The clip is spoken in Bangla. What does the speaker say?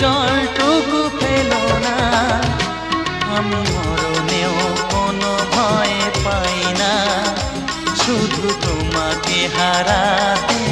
জলটুকু ফেলো না। আমি মরণেও কোনো ভয় পাই না, শুধু তোমাকে হারাতে